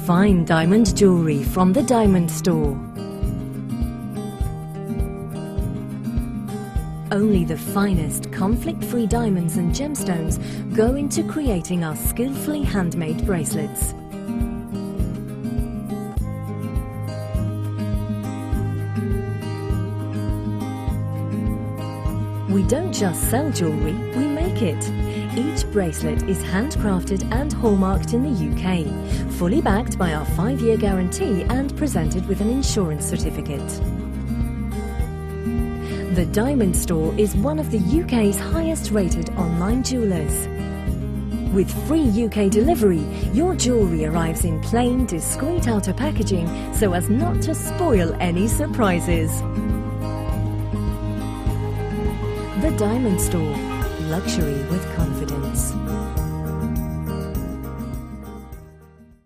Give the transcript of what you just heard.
Fine diamond jewellery from the Diamond Store. Only the finest conflict-free diamonds and gemstones go into creating our skillfully handmade bracelets. We don't just sell jewellery, we make it. Each bracelet is handcrafted and hallmarked in the UK, fully backed by our 5-year guarantee and presented with an insurance certificate. The Diamond Store is one of the UK's highest rated online jewellers. With free UK delivery, your jewellery arrives in plain, discreet outer packaging so as not to spoil any surprises. The Diamond Store. Luxury with confidence.